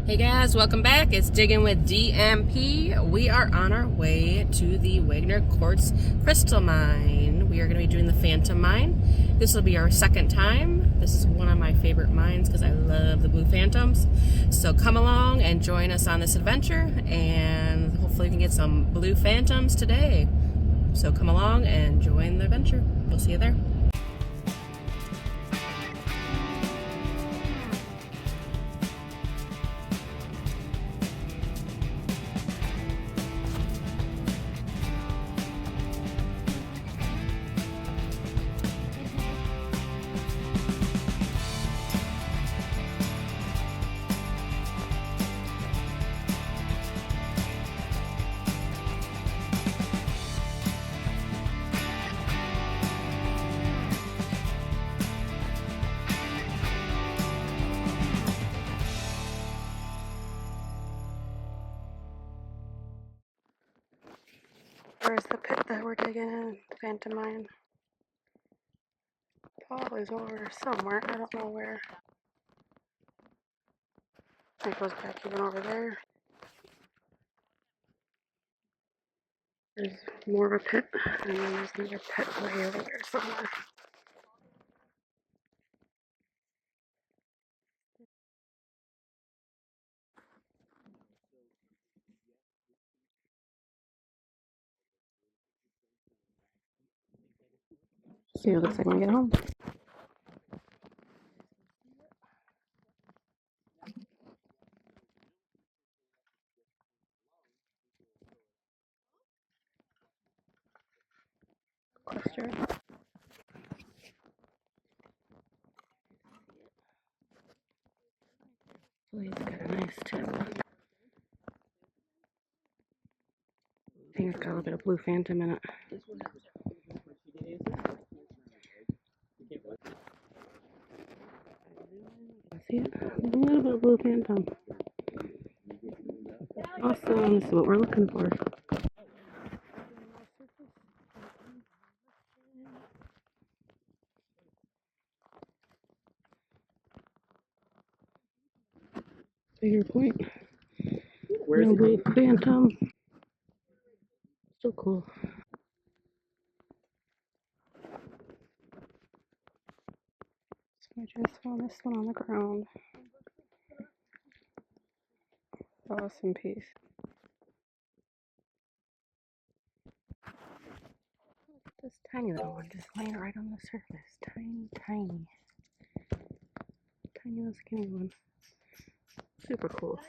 Hey guys, welcome back. It's Digging with DMP. We are on our way to the Wegner Crystal Mine. We are going to be doing the Phantom Mine. This will be our second time. This is one of my favorite mines because I love the blue phantoms. So come along and join us on this adventure, and hopefully we can get some blue phantoms today. So come along and join the adventure. We'll see you there. Where's the pit that we're digging in? Phantom Mine. Probably over somewhere. I don't know where. It goes back even over there. There's more of a pit, and then there's another pit way over there somewhere. See what it looks like when we get home. Cluster. So he's got a nice tip. I think it's got a little bit of blue phantom in it. See it? A little bit of blue phantom. Awesome. This is what we're looking for. Bigger point. No blue phantom. Still cool. So I just found this one on the ground. Awesome piece. This tiny little one just laying right on the surface. Tiny, tiny. Tiny little skinny one. Super cool.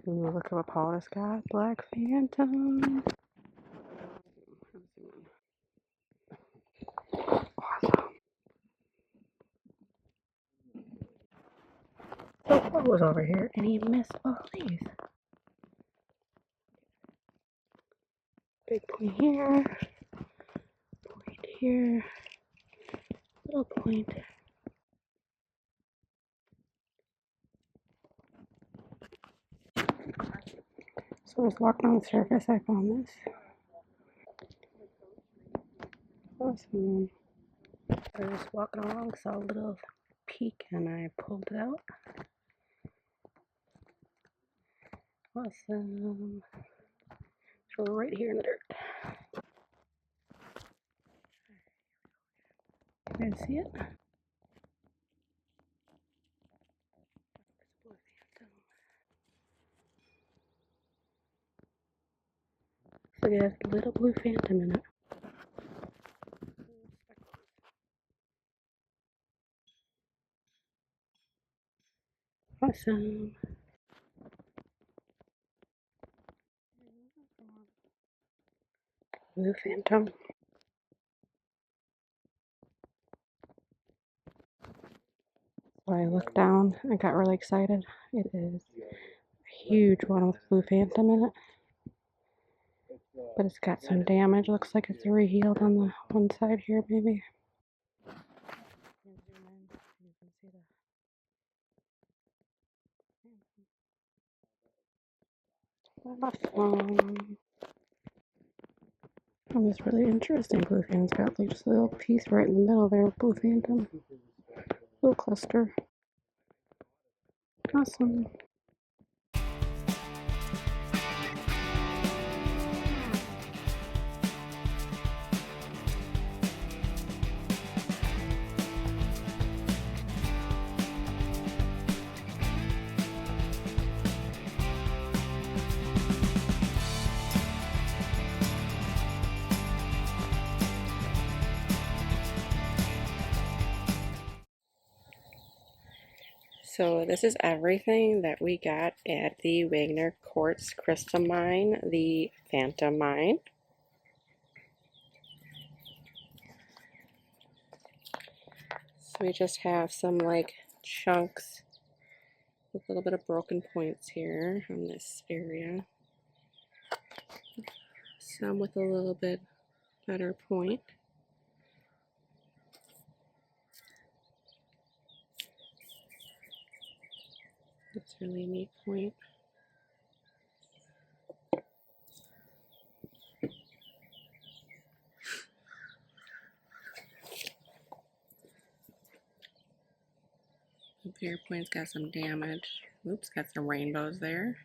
Ooh, look at what Paul has got. Black Phantom. Awesome. So Paul was over here and he missed all these. Big point here. Point here. Little point. So I was walking on the surface, I found this. Awesome. I was just walking along, saw a little peak, and I pulled it out. Awesome. So we're right here in the dirt. You guys see it? Look at that little blue phantom in it. Awesome. Blue phantom. So I looked down, I got really excited. It is a huge one with blue phantom in it. But it's got some damage. Looks like it's rehealed on the one side here, maybe. Awesome. Oh, this really interesting blue phantom's got like just a little piece right in the middle there of blue phantom. Little cluster. Awesome. So this is everything that we got at the Wegner Quartz Crystal Mine, the Phantom Mine. So we just have some like chunks with a little bit of broken points here on this area. Some with a little bit better point. That's a really neat point. The bigger point's got some damage. Oops, got some rainbows there.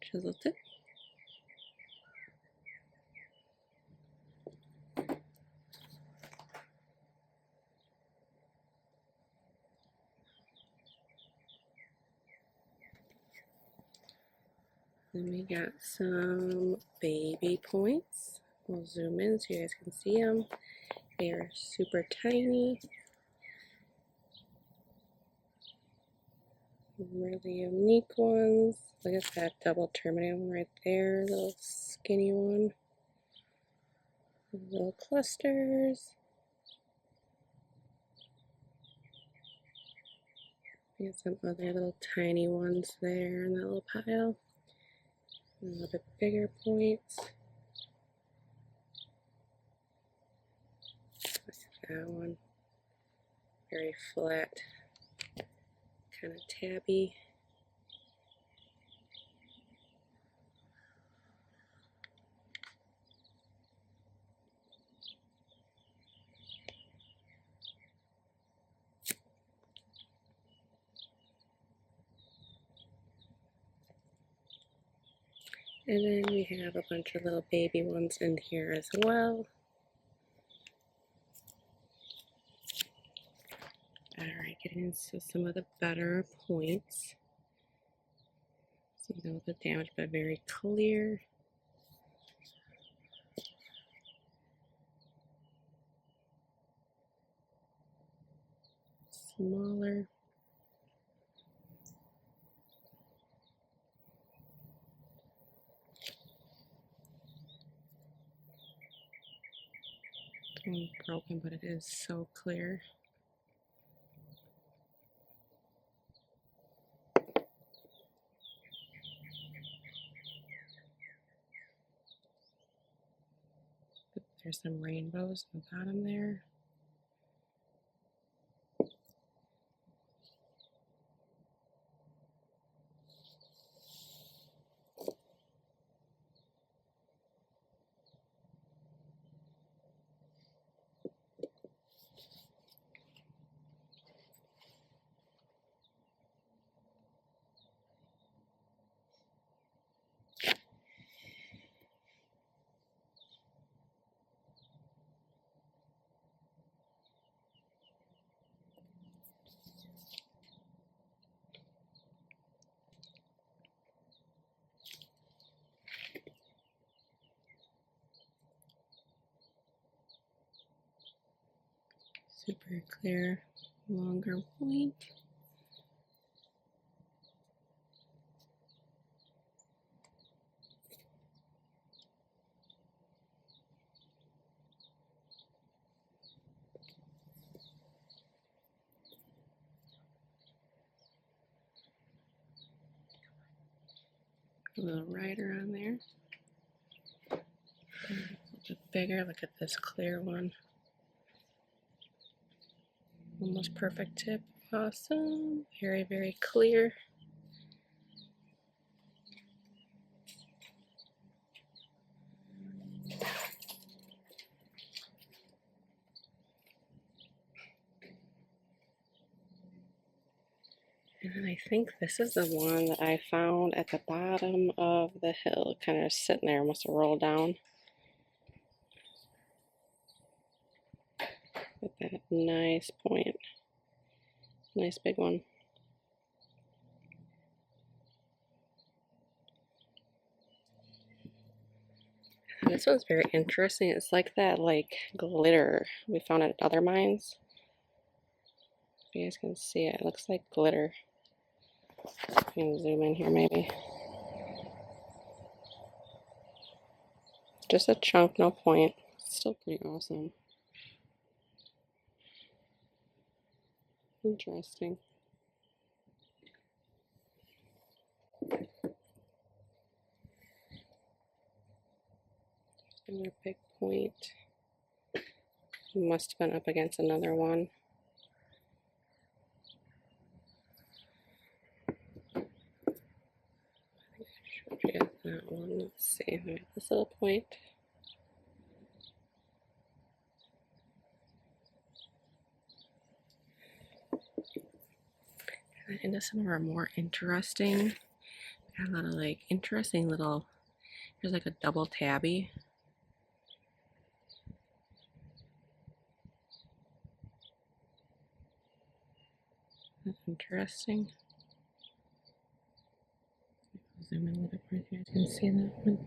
Chiseled it. Then we got some baby points. We'll zoom in so you guys can see them. They are super tiny. Really unique ones. Look at that double terminated one right there. Little skinny one. Little clusters. We got some other little tiny ones there in that little pile. A little bit bigger points. Look at that one. Very flat, kind of tabby. And then we have a bunch of little baby ones in here as well. Alright, getting into some of the better points. Some a little bit damaged, but very clear. Smaller. One broken, but it is so clear. There's some rainbows on the bottom there. Super clear, longer point. A little rider on there. A little bit bigger. Look at this clear one. Almost perfect tip. Awesome. Very, very clear. And then I think this is the one that I found at the bottom of the hill, kind of sitting there, must have rolled down. With that nice point. Nice big one. And this one's very interesting. It's like that glitter we found at other mines. If you guys can see it, it looks like glitter. I can zoom in here maybe. Just a chunk, no point. Still pretty awesome. Interesting. Another big point. Must have been up against another one. I think I showed you guys that one. Let's see. We have this little point. Into some of our more interesting. Got a lot of interesting little. There's like a double tabby. That's interesting. Zoom in a little bit more so you guys can see that one.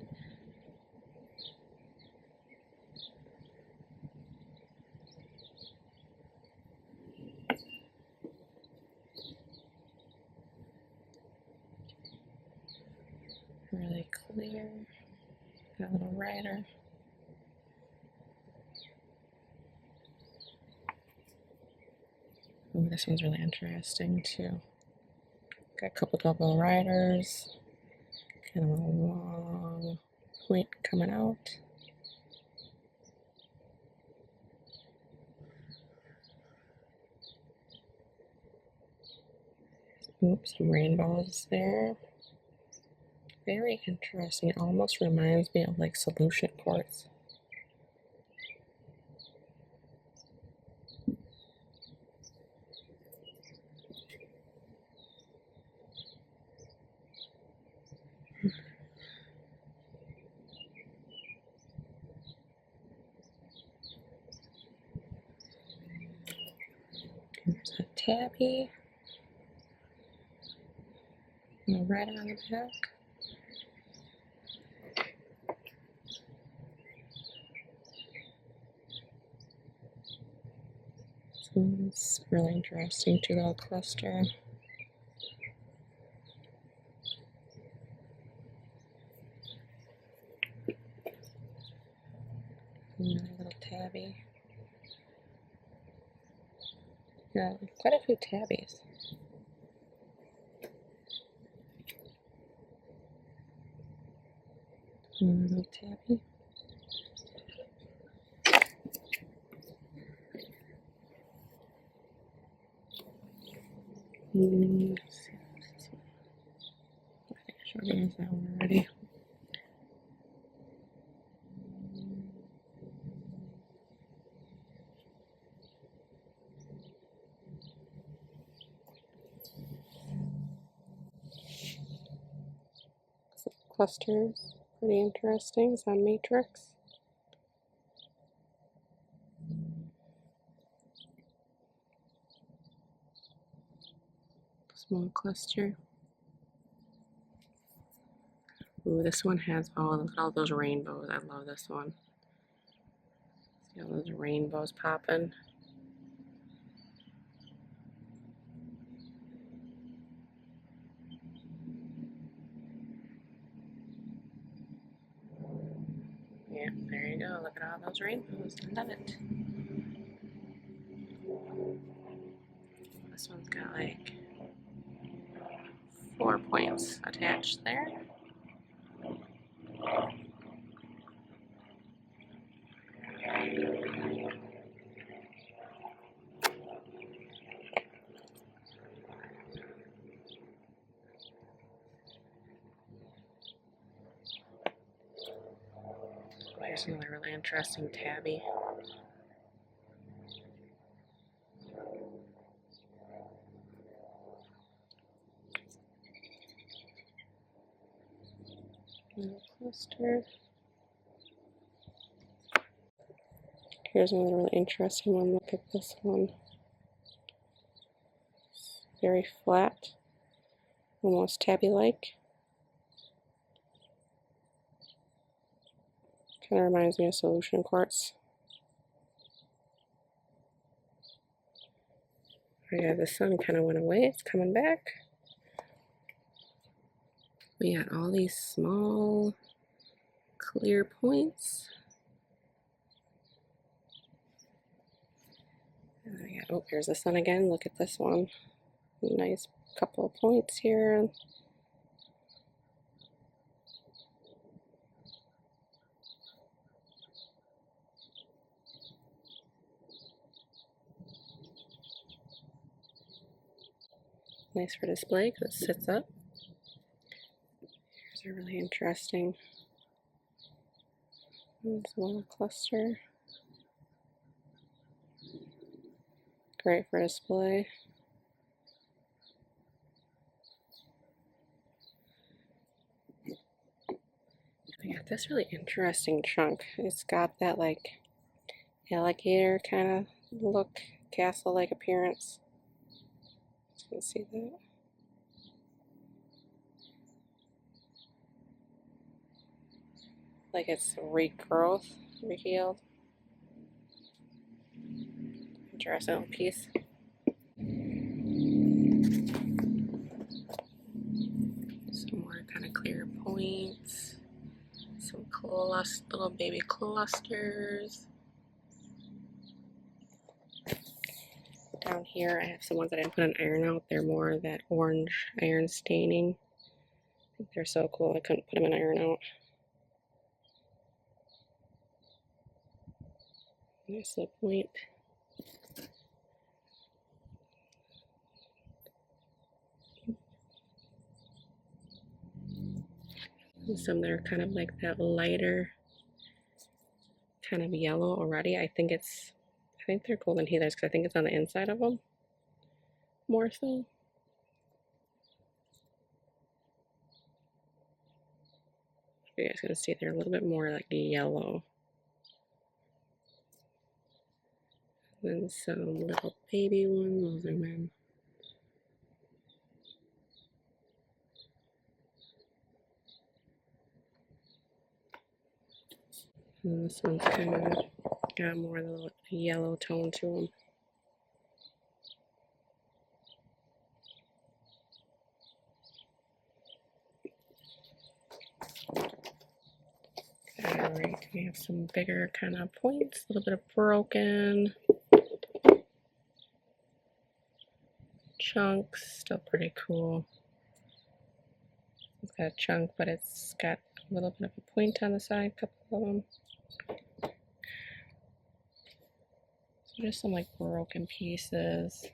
Really clear. Got a little rider. Ooh, this one's really interesting too. Got a couple double riders. Kind of a long point coming out. Oops, some rainbows there. Very interesting. It almost reminds me of like solution quartz. There's a tabby. And a rider on the back. So it's really interesting. Two little cluster. Another little tabby. Got quite a few tabbies. Another little tabby. Let's see. I think I showed you guys that one already. Some clusters, pretty interesting. It's on matrix. Small cluster. Ooh, this one has look at all those rainbows. I love this one. See all those rainbows popping. Yeah, there you go. Look at all those rainbows. I love it. This one's got like 4 points attached there. Here's another really interesting tabby. Little cluster. Here's another really interesting one. Look at this one. It's very flat, almost tabby-like. Kind of reminds me of solution quartz. Oh yeah, the sun kind of went away. It's coming back. We got all these small clear points. Oh, here's the sun again. Look at this one. Nice couple of points here. Nice for display because it sits up. Here's a really interesting one cluster. Great for display. We got this really interesting chunk. It's got that like alligator kind of look, castle-like appearance. You can see that. Like it's regrowth, rehealed. Interesting little piece. Some more kind of clear points. Some little baby clusters. Down here I have some ones that I didn't put an iron out. They're more that orange iron staining. I think they're so cool I couldn't put them in iron out. Nice little point. And some that are kind of like that lighter kind of yellow already. I think they're golden heathers because I think it's on the inside of them more so. You guys can see they're a little bit more like yellow. And then some little baby ones. I'll zoom in. And this one's kind of got more of the yellow tone to them. Alright, we have some bigger kind of points, a little bit of broken chunks, still pretty cool. It's got a chunk, but it's got a little bit of a point on the side, a couple of them. So just some like broken pieces.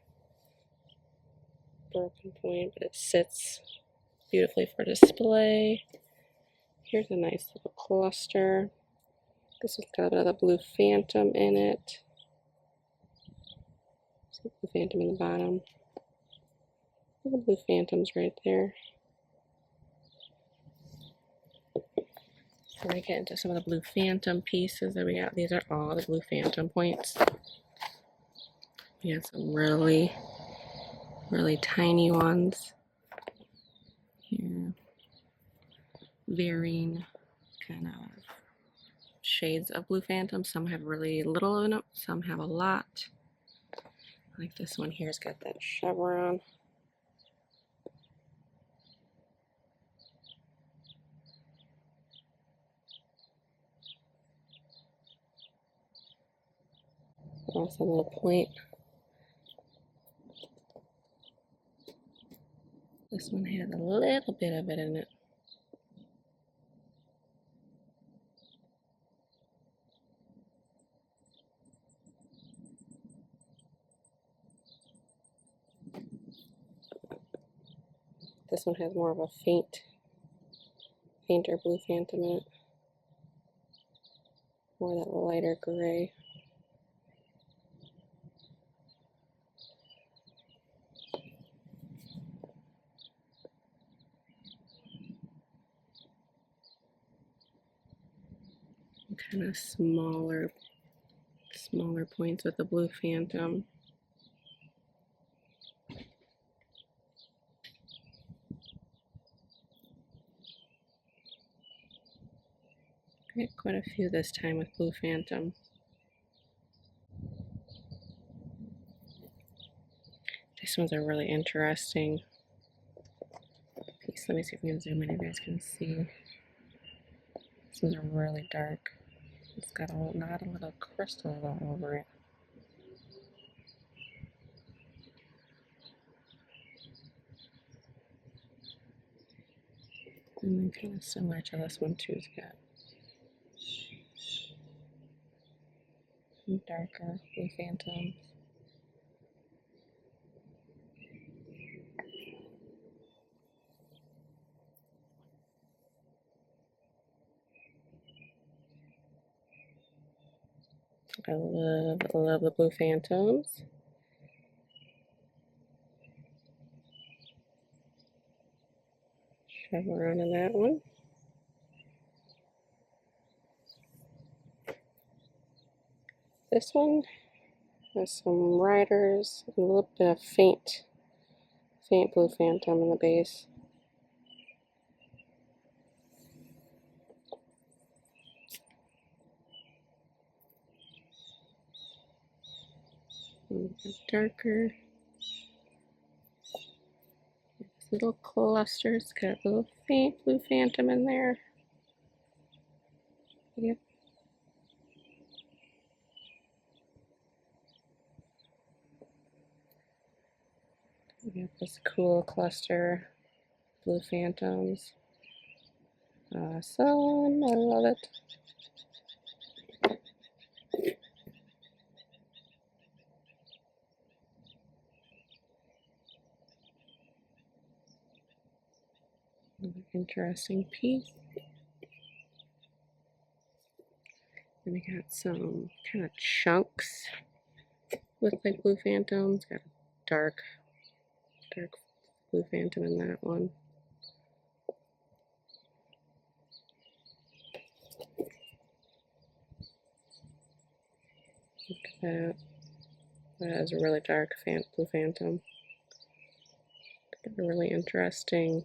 Broken point, but it sits beautifully for display. Here's a nice little cluster. This one's got a bit of the blue phantom in it. See the blue phantom in the bottom. The blue phantoms right there. We're going to get into some of the blue phantom pieces that we got. These are all the blue phantom points. We got some really, really tiny ones here. Varying kind of shades of blue phantom. Some have really little in them, some have a lot. Like this one here's got that chevron. Also a little point. This one has a little bit of it in it. This one has more of a fainter blue phantom in it. More that lighter gray. kind of smaller points with the blue phantom. Got quite a few this time with blue phantom. These ones are really interesting. Let me see if we can zoom in, you guys can see. These ones are really dark. It's got not a little crystal all over it. And then kind of similar to this one too. It's got some darker blue phantoms. I love the blue phantoms. Shove around in that one. This one has some riders, a little bit of faint blue phantom in the base. Darker. Little clusters, got a little faint blue phantom in there. Yep. We have this cool cluster, blue phantoms. Awesome, I love it. Interesting piece. And we got some kind of chunks with like blue phantoms. Got a dark blue phantom in that one. Look at that. That is a really dark blue phantom. Got a really interesting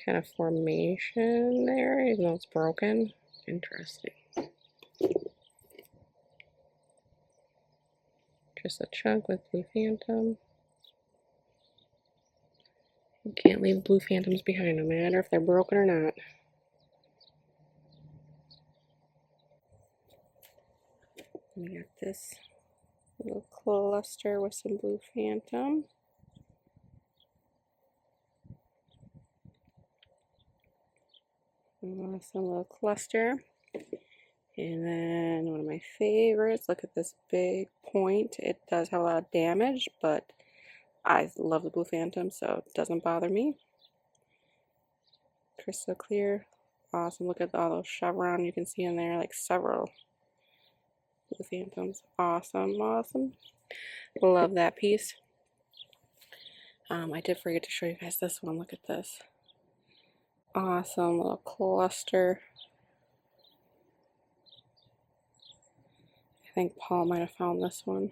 kind of formation there, even though it's broken. Interesting. Just a chunk with blue phantom. You can't leave blue phantoms behind, no matter if they're broken or not. We got this little cluster with some blue phantom. Awesome little cluster. And then one of my favorites, look at this big point. It does have a lot of damage, but I love the blue phantom, so it doesn't bother me. Crystal clear. Awesome. Look at all those chevron you can see in there, like several blue phantoms. Awesome, awesome. Love that piece. I did forget to show you guys this one. Look at this. Awesome little cluster. I think Paul might have found this one.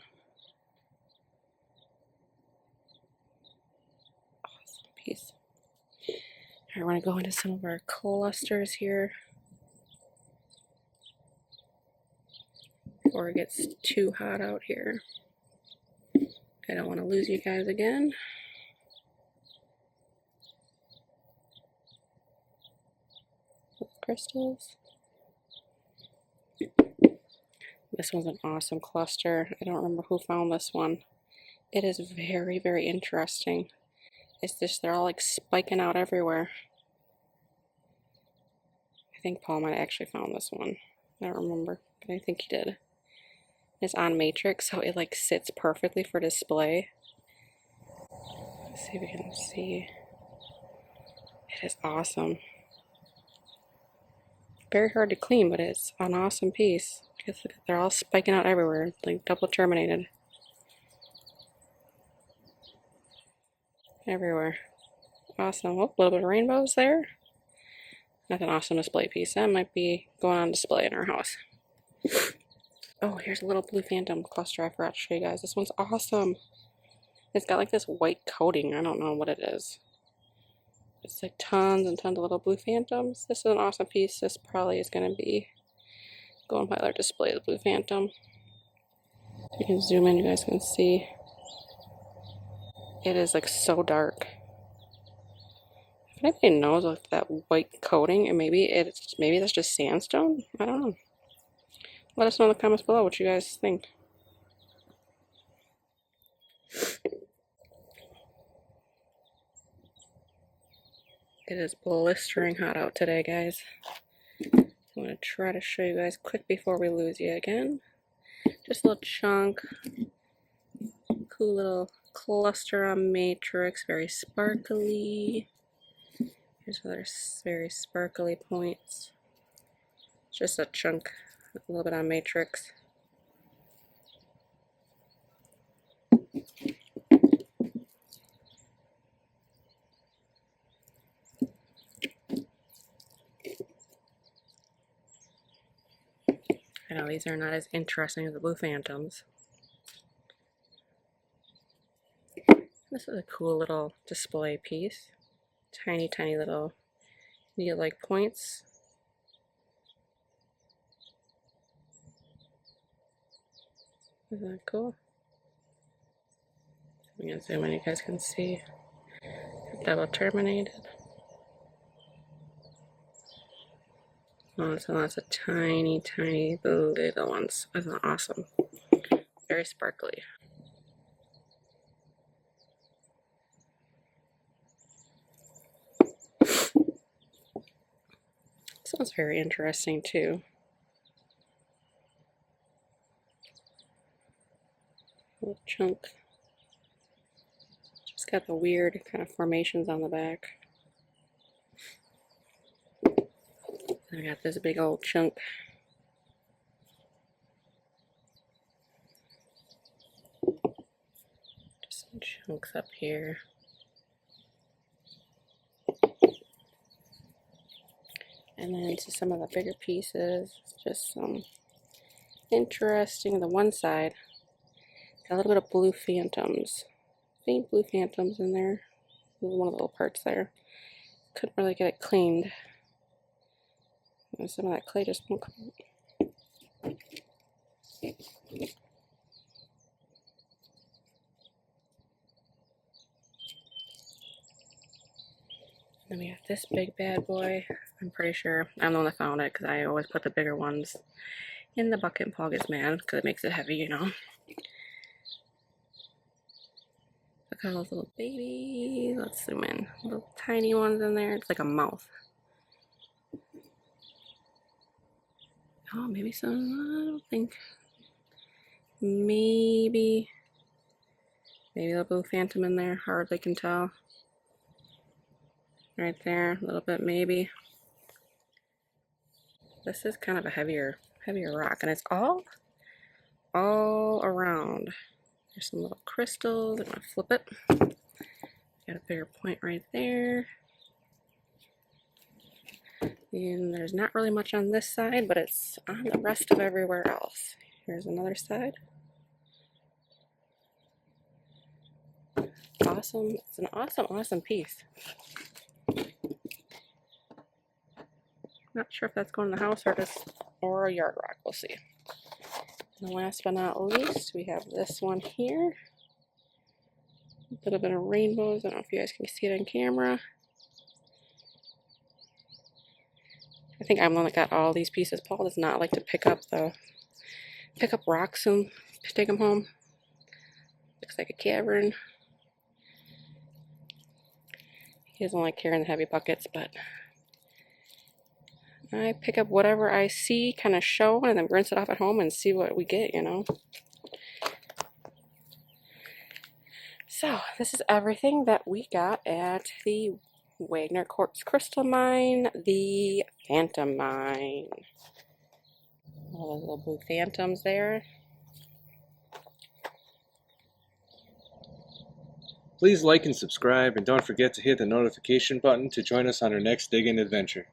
Awesome piece. I want to go into some of our clusters here before it gets too hot out here. I don't want to lose you guys again. Crystals. This one's an awesome cluster. I don't remember who found this one. It is very, very interesting. It's just, they're all like spiking out everywhere. I think Paul might have actually found this one. I don't remember, but I think he did. It's on matrix, so it like sits perfectly for display. Let's see if we can see. It is awesome. Very hard to clean, but it's an awesome piece. Because they're all spiking out everywhere, like double terminated. Everywhere. Awesome. Oh, a little bit of rainbows there. That's an awesome display piece. That might be going on display in our house. Oh, here's a little blue phantom cluster I forgot to show you guys. This one's awesome. It's got like this white coating. I don't know what it is. It's like tons and tons of little blue phantoms. This is an awesome piece. This probably is going to be going by their display, the blue phantom. You can zoom in, you guys can see. It is like so dark. If anybody knows with that white coating, and maybe that's just sandstone. I don't know. Let us know in the comments below what you guys think. It is blistering hot out today, guys. I'm going to try to show you guys quick before we lose you again. Just a little chunk. Cool little cluster on matrix. Very sparkly. Here's other very sparkly points. Just a chunk. A little bit on matrix. I know these are not as interesting as the blue phantoms. This is a cool little display piece. Tiny, tiny little needle-like points. Isn't that cool? I'm going to zoom in, you guys can see. Double terminated. Oh, so lots of tiny, tiny little ones. Isn't that awesome? Very sparkly. This one's very interesting too. Little chunk. Just got the weird kind of formations on the back. I got this big old chunk. Just some chunks up here. And then to some of the bigger pieces, just some interesting. The one side got a little bit of blue phantoms, faint blue phantoms in there. One of the little parts there. Couldn't really get it cleaned. And some of that clay just won't come out. Then we have this big bad boy. I'm pretty sure I'm the one that found it because I always put the bigger ones in the bucket and Paul gets mad because it makes it heavy, you know. Look at all those little babies. Let's zoom in. Little tiny ones in there. It's like a mouth. Oh, maybe some. I don't think. Maybe a blue phantom in there. Hardly can tell. Right there, a little bit maybe. This is kind of a heavier rock, and it's all around. There's some little crystals. I'm gonna flip it. Got a bigger point right there. And there's not really much on this side, but it's on the rest of everywhere else. Here's another side. Awesome. It's an awesome piece. Not sure if that's going in the house or a yard rock. We'll see. And last but not least, we have this one here. A little bit of rainbows. I don't know if you guys can see it on camera. I think I'm the one that got all these pieces. Paul does not like to pick up rocks and take them home. Looks like a cavern. He doesn't like carrying the heavy buckets, but I pick up whatever I see, kind of show, and then rinse it off at home and see what we get, you know. So this is everything that we got at the Wegner Crystal Mine, the Phantom Mine. All those little blue phantoms there. Please like and subscribe, and don't forget to hit the notification button to join us on our next digging adventure.